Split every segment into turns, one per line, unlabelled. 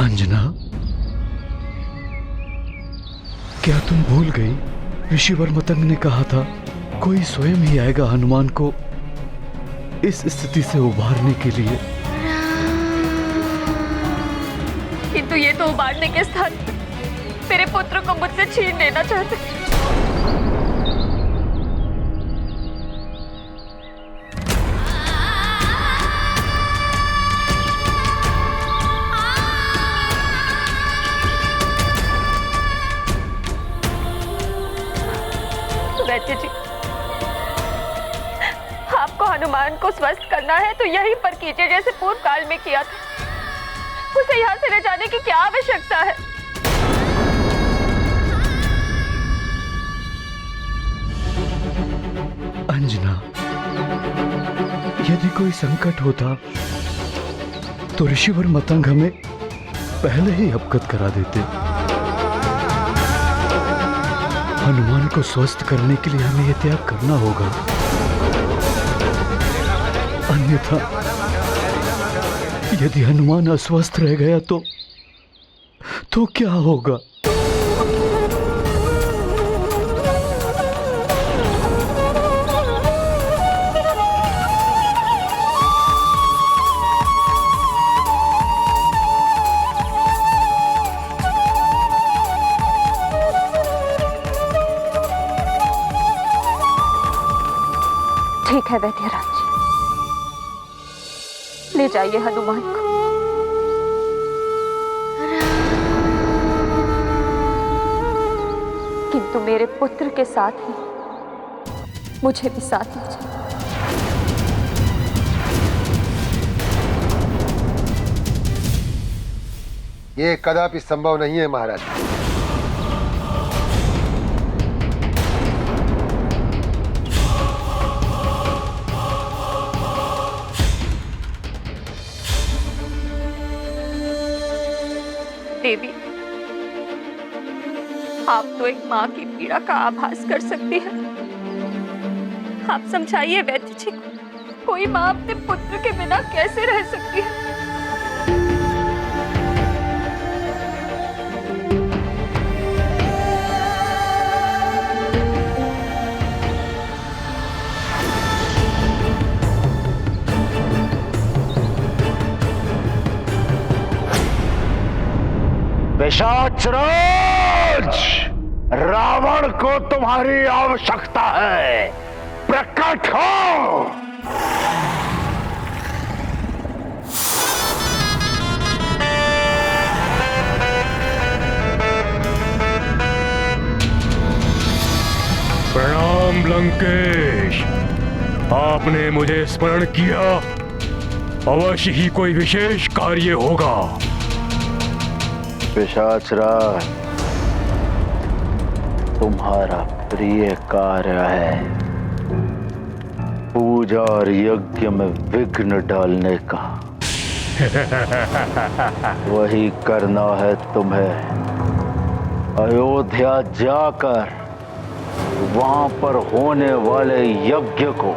अंजना, क्या तुम भूल गई? ऋषिवर मतंग ने कहा था कोई स्वयं ही आएगा हनुमान को इस स्थिति से उबारने के लिए।
किंतु ये तो उबारने के स्थान मेरे पुत्र को मुझसे छीन लेना चाहते। वैद्य जी, आपको हनुमान को स्वस्थ करना है तो यहीं पर कीजिए जैसे पूर्व काल में किया था। उसे यहाँ से ले जाने की क्या आवश्यकता है?
अंजना, यदि कोई संकट होता तो ऋषिवर मतंग हमें पहले ही अवगत करा देते। हनुमान को स्वस्थ करने के लिए हमें यह त्याग करना होगा, अन्यथा यदि हनुमान अस्वस्थ रह गया तो क्या होगा?
ठीक है वैद्यराज, ले जाइए हनुमान को। किंतु मेरे पुत्र के साथ ही मुझे भी साथ ले जाइए।
ये कदापि संभव नहीं है महाराज।
देवी, आप तो एक माँ की पीड़ा का आभास कर सकती हैं। आप समझाइए वैद्य जी को, कोई माँ अपने पुत्र के बिना कैसे रह सकती है?
पिशाचराज, रावण को तुम्हारी आवश्यकता है, प्रकट हो।
प्रणाम लंकेश, आपने मुझे स्मरण किया। अवश्य ही कोई विशेष कार्य होगा।
पिशाचराज, तुम्हारा प्रिय कार्य है पूजा और यज्ञ में विघ्न डालने का। वही करना है तुम्हें। अयोध्या जाकर वहां पर होने वाले यज्ञ को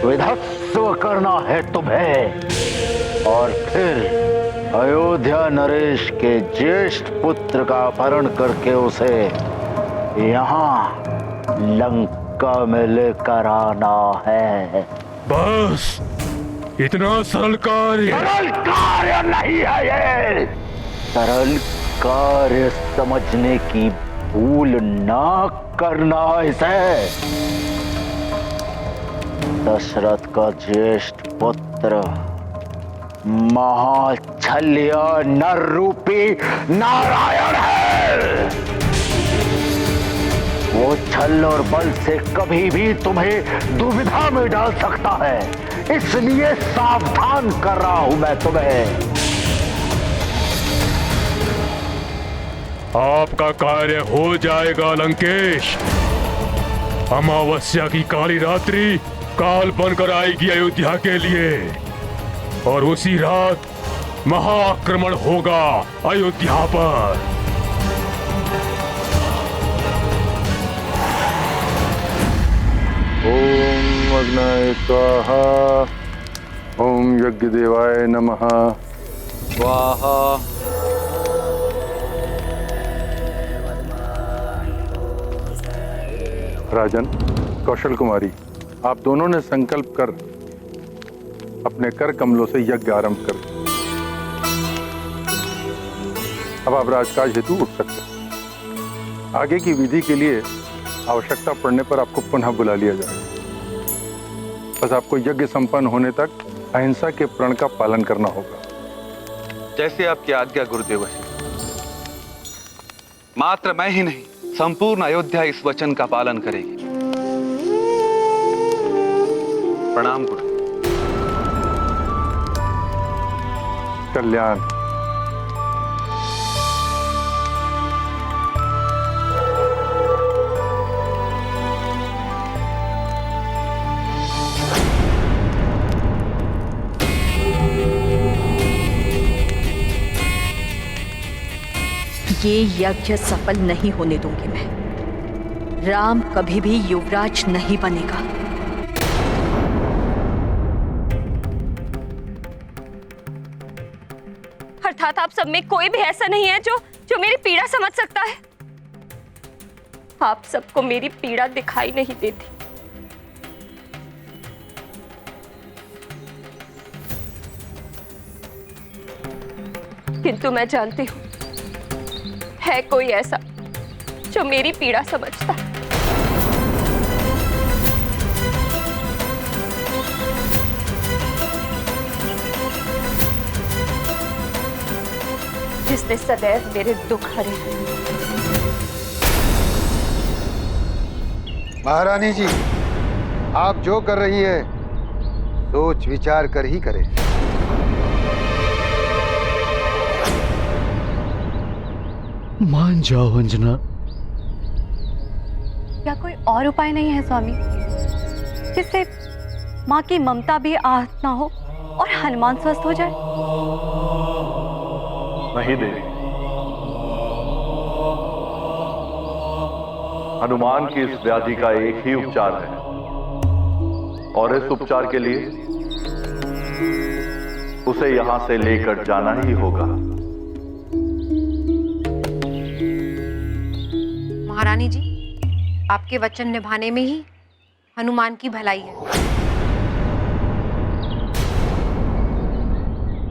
विध्वंस करना है तुम्हें, और फिर अयोध्या नरेश के ज्येष्ठ पुत्र का अपहरण करके उसे यहाँ लंका में लेकर आना है।
बस इतना सरल कार्य?
सरल कार्य नहीं है ये। सरल कार्य समझने की भूल ना करना इसे। दशरथ का ज्येष्ठ पुत्र महाछल्य नर रूपी नारायण है। वो छल और बल से कभी भी तुम्हें दुविधा में डाल सकता है, इसलिए सावधान कर रहा हूं मैं तुम्हें।
आपका कार्य हो जाएगा लंकेश। अमावस्या की काली रात्रि काल बनकर आएगी अयोध्या के लिए, और उसी रात महाआक्रमण होगा अयोध्या पर।
ओम अग्नाय स्वाहा, ओम यज्ञ देवाय नमः,
स्वाहा।
राजन, कौशल कुमारी, आप दोनों ने संकल्प कर अपने कर कमलों से यज्ञ आरंभ कर। अब आप राजकाज हेतु उठ सकते हैं। आगे की विधि के लिए आवश्यकता पड़ने पर आपको पुनः बुला लिया जाएगा। बस आपको यज्ञ संपन्न होने तक अहिंसा के प्रण का पालन करना होगा।
जैसे आपकी आज्ञा गुरुदेव। मात्र मैं ही नहीं, संपूर्ण अयोध्या इस वचन का पालन करेगी। प्रणाम गुरु।
कल्याण।
ये यज्ञ सफल नहीं होने दूंगी मैं। राम कभी भी युवराज नहीं बनेगा। अर्थात आप सब में कोई भी ऐसा नहीं है जो मेरी पीड़ा समझ सकता है। आप सबको मेरी पीड़ा दिखाई नहीं देती। किंतु मैं जानती हूं है कोई ऐसा जो मेरी पीड़ा समझता है। जिसने सदैव मेरे दुख हरे।
महारानी जी, आप जो कर रही हैं सोच विचार कर ही करें।
मान जाओ अंजना।
क्या कोई और उपाय नहीं है स्वामी, जिससे माँ की ममता भी आहत ना हो और हनुमान स्वस्थ हो जाए?
नहीं देवी, हनुमान की इस व्याधि का एक ही उपचार है और इस उपचार के लिए उसे यहां से लेकर जाना ही होगा।
महारानी जी, आपके वचन निभाने में ही हनुमान की भलाई है।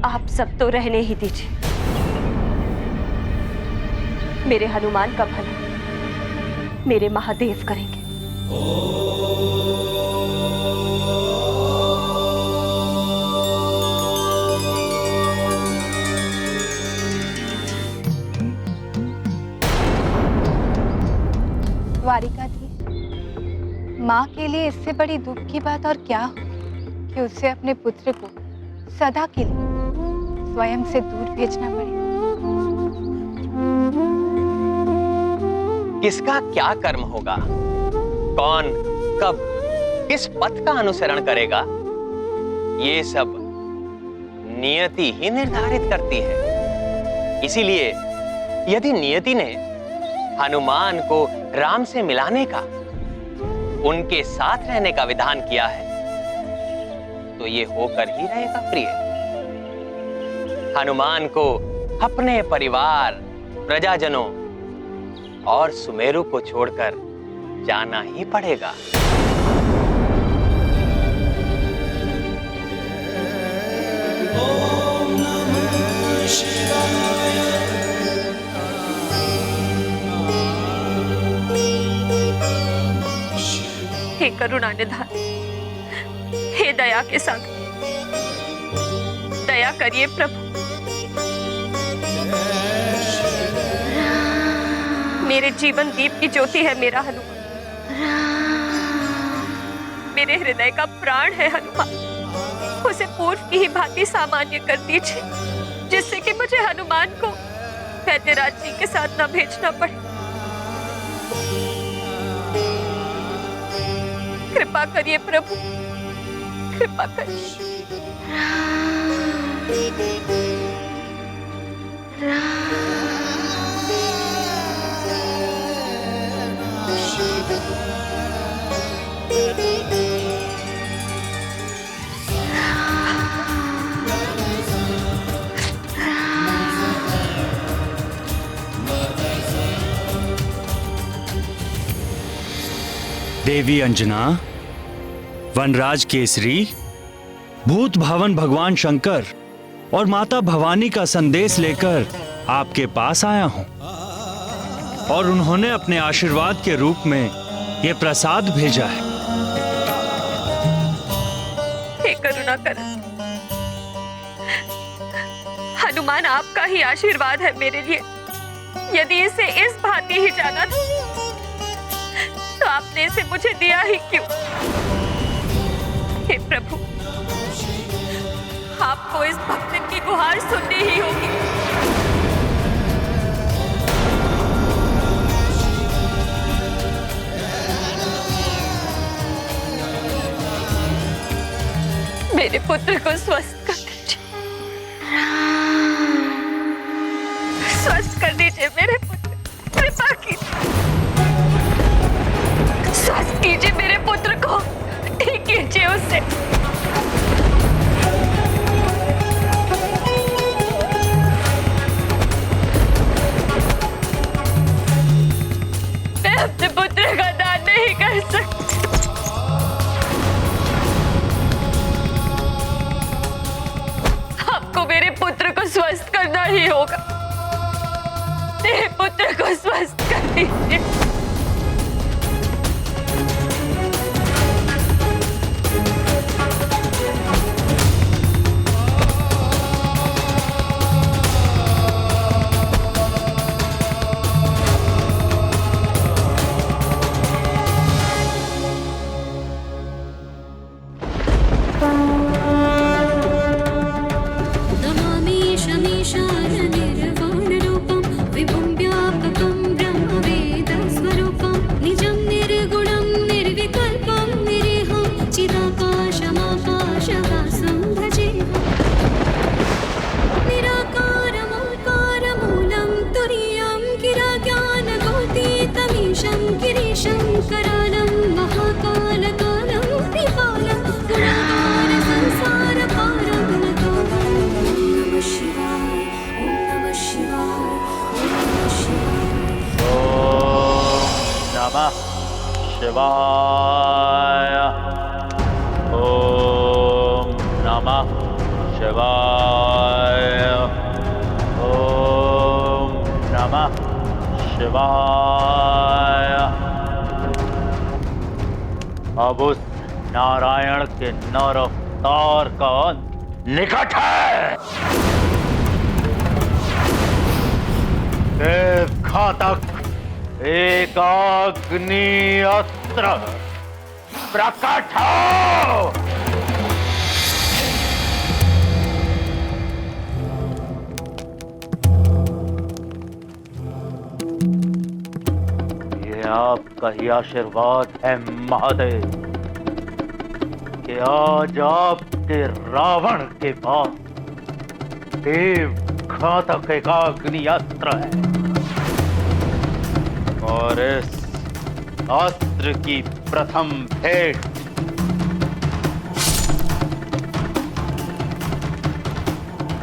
आप सब तो रहने ही दीजिए। मेरे हनुमान का भला मेरे महादेव करेंगे।
द्वारिका थी, माँ के लिए इससे बड़ी दुख की बात और क्या हो कि उसे अपने पुत्र को सदा के लिए स्वयं से दूर भेजना पड़े।
किसका क्या कर्म होगा, कौन कब किस पथ का अनुसरण करेगा, ये सब नियति ही निर्धारित करती है। इसीलिए यदि नियति ने हनुमान को राम से मिलाने का, उनके साथ रहने का विधान किया है, तो ये होकर ही रहेगा प्रिय। हनुमान को अपने परिवार, प्रजाजनों और सुमेरु को छोड़कर जाना ही पड़ेगा।
हे करुणा निधान, हे दया के सागर, दया करिए प्रभु। मेरे जीवन दीप की ज्योति है मेरा हनुमान। मेरे हृदय का प्राण है हनुमान। उसे पूर्व की ही भांति सामान्य कर दीजिए, जिससे कि मुझे हनुमान को वैद्यराज जी के साथ न भेजना पड़े। कृपा करिए प्रभु, कृपा करिए।
देवी अंजना, वनराज केसरी, भूत भावन भगवान शंकर और माता भवानी का संदेश लेकर आपके पास आया हूं और उन्होंने अपने आशीर्वाद के रूप में ये प्रसाद भेजा है।
हे करुणा कर, हनुमान आपका ही आशीर्वाद है मेरे लिए। यदि इसे इस भांति ही जाना था तो आपने इसे मुझे दिया ही क्यों? हे प्रभु, आपको इस भक्त की गुहार सुननी ही होगी। मेरे पुत्र को स्वस्थ कर दीजिए, स्वस्थ कर दीजिए मेरे पुत्र, कृपा कीजिए, स्वस्थ कीजिए मेरे पुत्र को, ठीक कीजिए उसे। मैं अपने पुत्र का दान नहीं कर सकती। आपको मेरे पुत्र को स्वस्थ करना ही होगा। मेरे पुत्र को स्वस्थ कर दीजिए।
शिवाय। ओम नमः शिवाय। ओम नमः शिवाय। अब उस नारायण के नर अवतार का अंत निकट है। देव घातक एक अग्नि अस्त्र प्रकट हो। ये आपका ही आशीर्वाद है महादेव कि आज आपके रावण के पास देव घातक एक अग्नि अस्त्र है और इस अस्त्र की प्रथम भेंट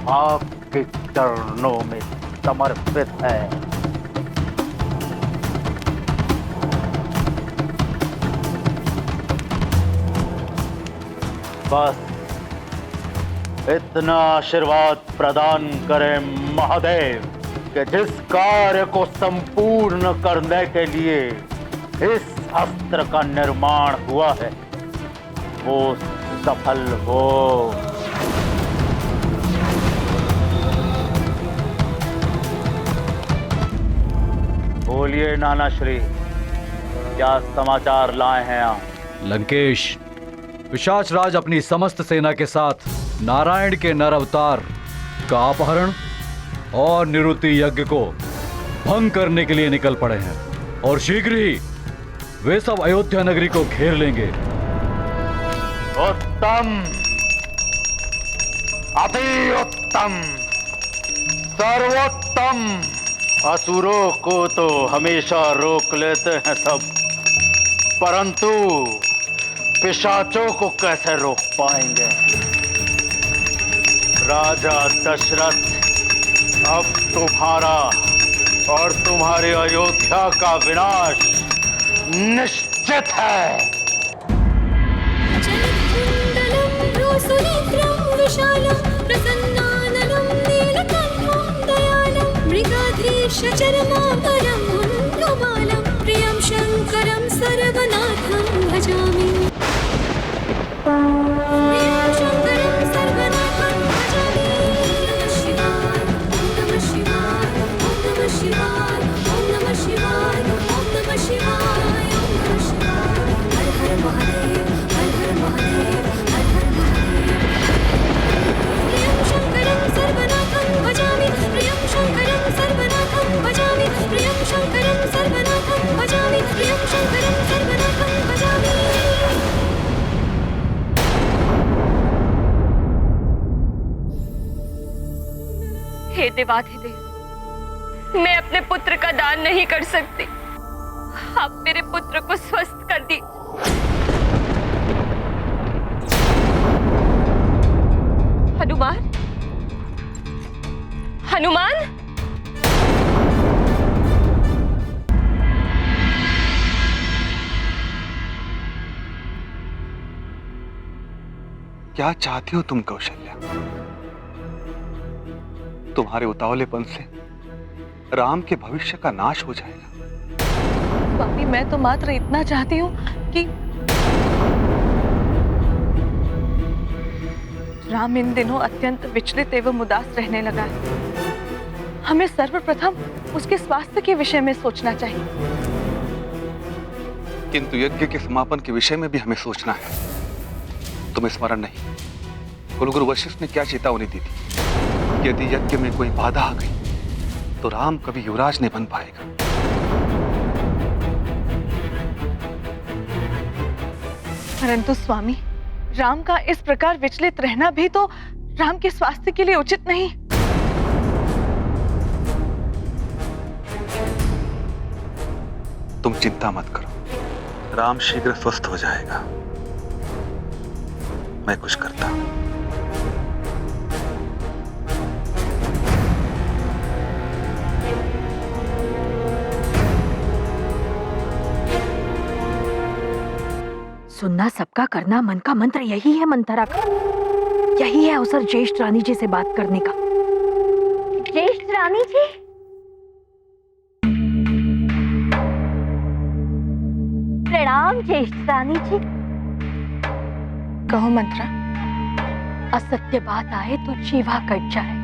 आपके चरणों में समर्पित है। बस इतना आशीर्वाद प्रदान करें महादेव कि जिस कार्य को संपूर्ण करने के लिए इस अस्त्र का निर्माण हुआ है वो सफल हो। बोलिए नाना श्री, क्या समाचार लाए हैं आप?
लंकेश, पिशाच राज अपनी समस्त सेना के साथ नारायण के नर अवतार का अपहरण और निवृत्ति यज्ञ को भंग करने के लिए निकल पड़े हैं और शीघ्र ही वे सब अयोध्या नगरी को घेर लेंगे।
उत्तम, अति उत्तम, सर्वोत्तम। असुरों को तो हमेशा रोक लेते हैं सब, परंतु पिशाचों को कैसे रोक पाएंगे? राजा दशरथ, अब तुम्हारा और तुम्हारी अयोध्या का विनाश निश्चित उचित है।
प्रियं शंकरं सर्वनाथं भजामि। प्रियं शंकरं सर्वनाथं भजामि। नमः शिवाय, ओम नमः शिवाय, ओम नमः शिवाय, ओम नमः शिवाय, ओम नमः शिवाय, ओम नमः शिवाय। हर हर महादेव, हर हर महादेव, हर हर महादेव। प्रियं शंकरं सर्वनाथं भजामि। प्रियं शंकरं सर्वनाथं भजामि। प्रियं शंकरं सर्वनाथं भजामि। प्रियं शंकरं सर्वनाथं भजामि।
हे देवाधिदेव, मैं अपने पुत्र का दान नहीं कर सकती। आप मेरे पुत्र को स्वस्थ कर दी। हनुमान, हनुमान,
क्या चाहती हो तुम कौशल्या? तुम्हारे उतावलेपन से राम के भविष्य का नाश हो जाएगा।
स्वामी, मैं तो मात्र इतना चाहती हूँ कि राम इन दिनों अत्यंत विचलित एवं उदास रहने लगा है। हमें सर्वप्रथम उसके स्वास्थ्य के विषय में सोचना चाहिए।
किंतु यज्ञ के समापन के विषय में भी हमें सोचना है। तुम्हें स्मरण नहीं, कुलगुरु वशिष्ठ ने क्या चेतावनी दी थी? यदि यज्ञ में कोई बाधा आ गई तो राम कभी युवराज नहीं बन पाएगा।
परंतु स्वामी, राम का इस प्रकार विचलित रहना भी तो राम के स्वास्थ्य के लिए उचित नहीं।
तुम चिंता मत करो, राम शीघ्र स्वस्थ हो जाएगा। मैं कुछ करता हूं।
सुनना सबका, करना मन का मंत्र यही है मंथरा का। यही है अवसर ज्येष्ठ रानी जी से बात करने का।
ज्येष्ठ रानी जी, प्रणाम ज्येष्ठ रानी जी।
कहो मंत्रा।
असत्य बात आए तो जीवा कट जाए।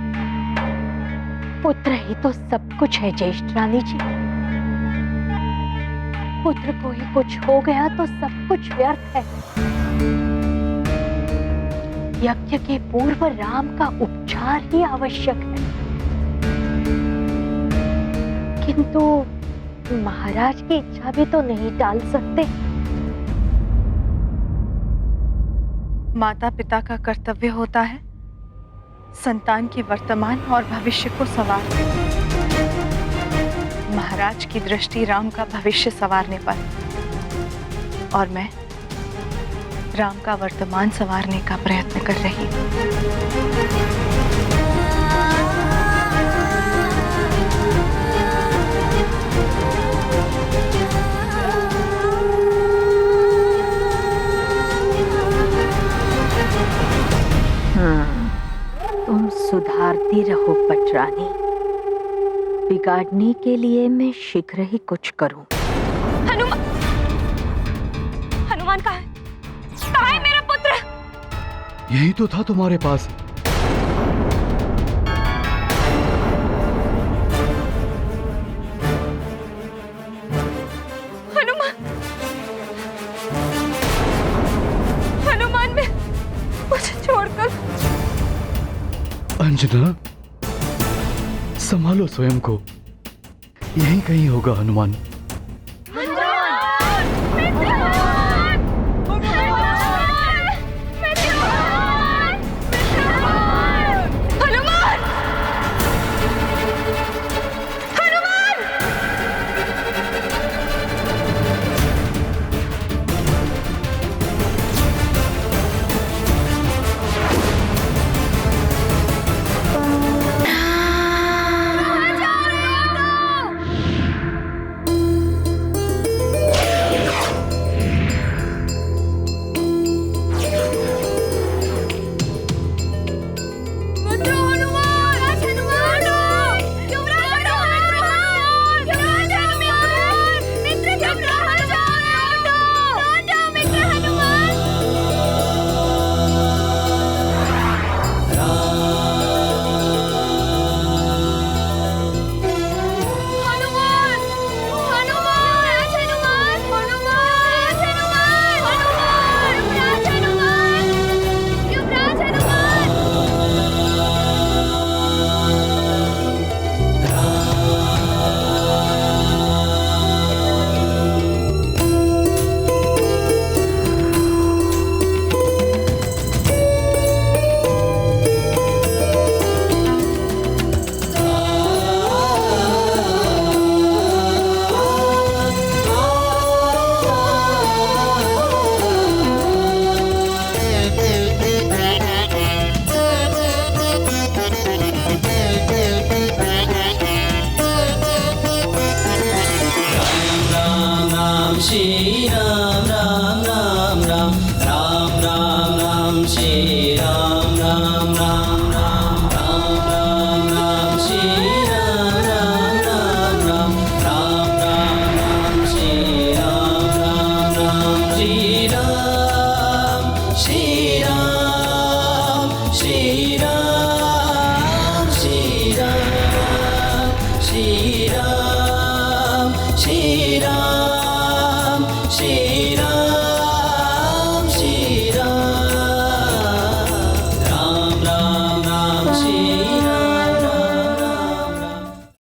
पुत्र ही तो सब कुछ है ज्येष्ठ रानी जी। पुत्र को ही कुछ हो गया तो सब कुछ व्यर्थ है। यज्ञ के पूर्व राम का उपचार ही आवश्यक है। किंतु महाराज की इच्छा भी तो नहीं टाल सकते।
माता पिता का कर्तव्य होता है संतान की वर्तमान और भविष्य को संवारना। महाराज की दृष्टि राम का भविष्य संवारने पर, और मैं राम का वर्तमान संवारने का प्रयत्न कर रही हूँ।
तुम सुधारती रहो पटरानी। बिगाड़ने के लिए मैं शीघ्र ही कुछ करूं।
हनुमान, हनुमान कहाँ है? कहाँ है मेरा पुत्र?
यही तो था तुम्हारे पास।
हनुमान, हनुमान, में मुझे छोड़कर।
अंजना, संभालो स्वयं को। यहीं कहीं होगा हनुमान।